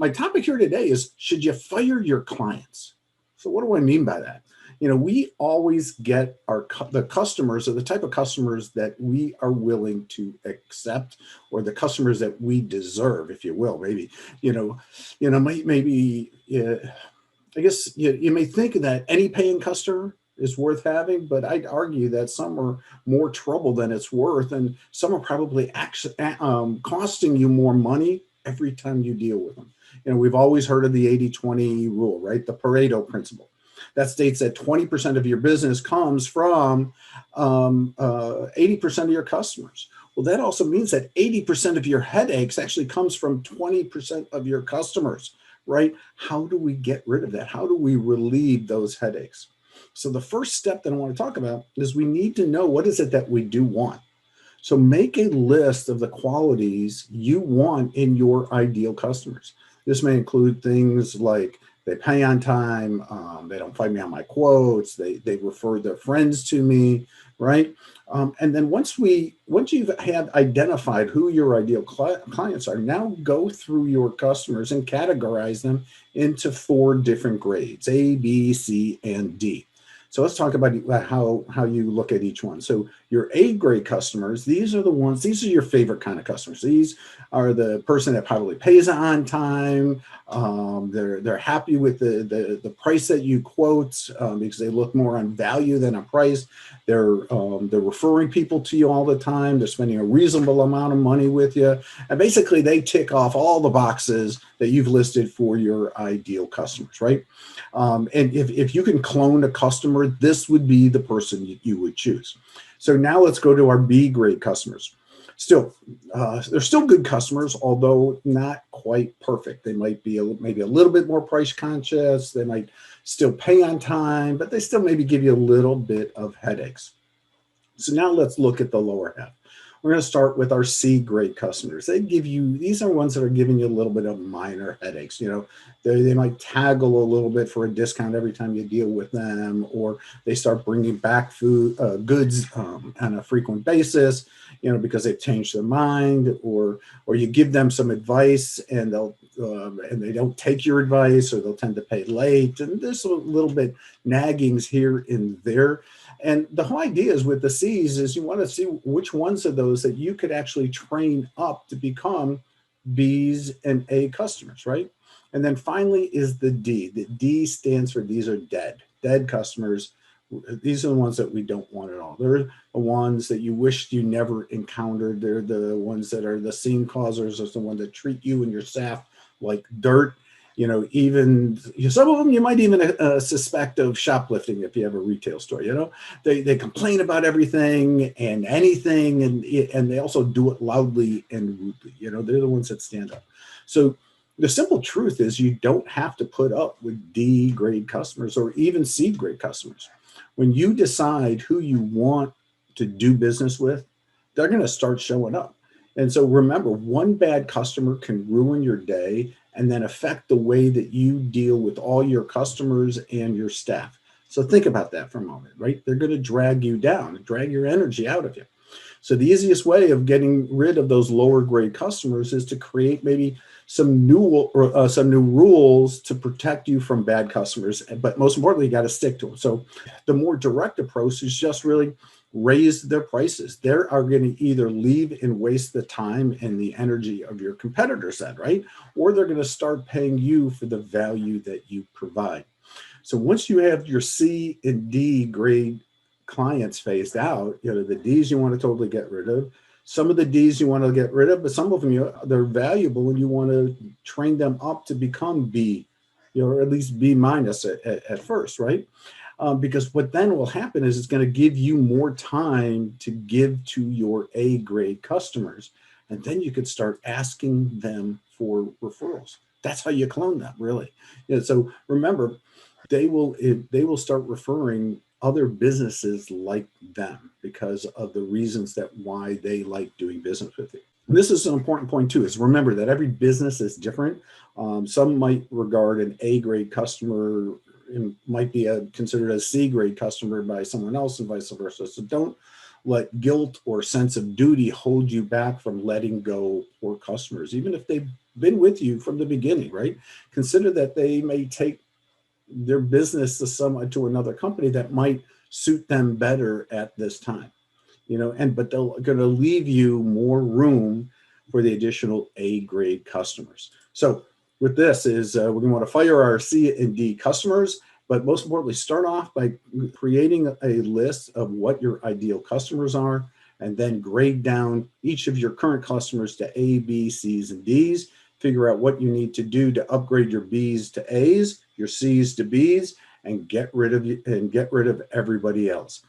my topic here today is, should you fire your clients? So what do I mean by that? We always get the customers, or the type of customers that we are willing to accept, or the customers that we deserve, if you will. Maybe, you know, maybe. I guess you may think that any paying customer is worth having, but I'd argue that some are more trouble than it's worth, and some are probably actually costing you more money every time you deal with them. We've always heard of the 80-20 rule, right? The Pareto principle that states that 20% of your business comes from 80% of your customers. Well, that also means that 80% of your headaches actually comes from 20% of your customers, right? How do we get rid of that? How do we relieve those headaches? So the first step that I want to talk about is we need to know, what is it that we do want? So make a list of the qualities you want in your ideal customers. This may include things like they pay on time, they don't fight me on my quotes, they refer their friends to me, right? And then once you've had identified who your ideal clients are, now go through your customers and categorize them into 4 different grades: A, B, C, and D. So let's talk about how you look at each one. So your A grade customers, these are your favorite kind of customers. These are the person that probably pays on time. They're happy with the price that you quote, because they look more on value than a price. They're referring people to you all the time. They're spending a reasonable amount of money with you, and basically they tick off all the boxes that you've listed for your ideal customers, right? And if you can clone a customer, this would be the person you would choose. So now let's go to our B grade customers. Still, they're still good customers, although not quite perfect. They might be maybe a little bit more price conscious. They might still pay on time, but they still maybe give you a little bit of headaches. So now let's look at the lower half. We're going to start with our C grade customers. These are ones that are giving you a little bit of minor headaches. They might taggle a little bit for a discount every time you deal with them, or they start bringing back goods on a frequent basis, because they've changed their mind, or you give them some advice and they don't take your advice, or they'll tend to pay late, and there's a little bit naggings here and there. And the whole idea is with the C's is you want to see which ones of those that you could actually train up to become B's and A customers, right? And then finally is the D. The D stands for, these are dead customers. These are the ones that we don't want at all. They're the ones that you wish you never encountered. They're the ones that are the scene causers. They're the ones that treat you and your staff like dirt. Even some of them you might even suspect of shoplifting if you have a retail store. They complain about everything and anything, and they also do it loudly and rudely. They're the ones that stand up. So the simple truth is, you don't have to put up with D grade customers or even C grade customers. When you decide who you want to do business with, they're going to start showing up. And so remember, one bad customer can ruin your day and then affect the way that you deal with all your customers and your staff. So think about that for a moment, right? They're going to drag you down, drag your energy out of you. So the easiest way of getting rid of those lower grade customers is to create maybe some new rules to protect you from bad customers. But most importantly, you got to stick to them. So the more direct approach is just really raise their prices. They are going to either leave and waste the time and the energy of your competitors then, right? Or they're going to start paying you for the value that you provide. So once you have your C and D grade clients phased out, the D's you want to totally get rid of. Some of the D's you want to get rid of, but some of them they're valuable and you want to train them up to become B, or at least B minus at first, right? Because what then will happen is it's going to give you more time to give to your A grade customers. And then you could start asking them for referrals. That's how you clone them, really. So remember, they will start referring other businesses like them because of the reasons that why they like doing business with you. And this is an important point too, is remember that every business is different. Some might regard an A grade customer might be considered a C grade customer by someone else and vice versa. So don't let guilt or sense of duty hold you back from letting go poor customers, even if they've been with you from the beginning, right? Consider that they may take their business to another company that might suit them better at this time, and but they're going to leave you more room for the additional A grade customers. So with this is we're going to want to fire our C and D customers, but most importantly, start off by creating a list of what your ideal customers are, and then grade down each of your current customers to A, B, C's, and D's. Figure out what you need to do to upgrade your B's to A's, your C's to B's, and get rid of everybody else.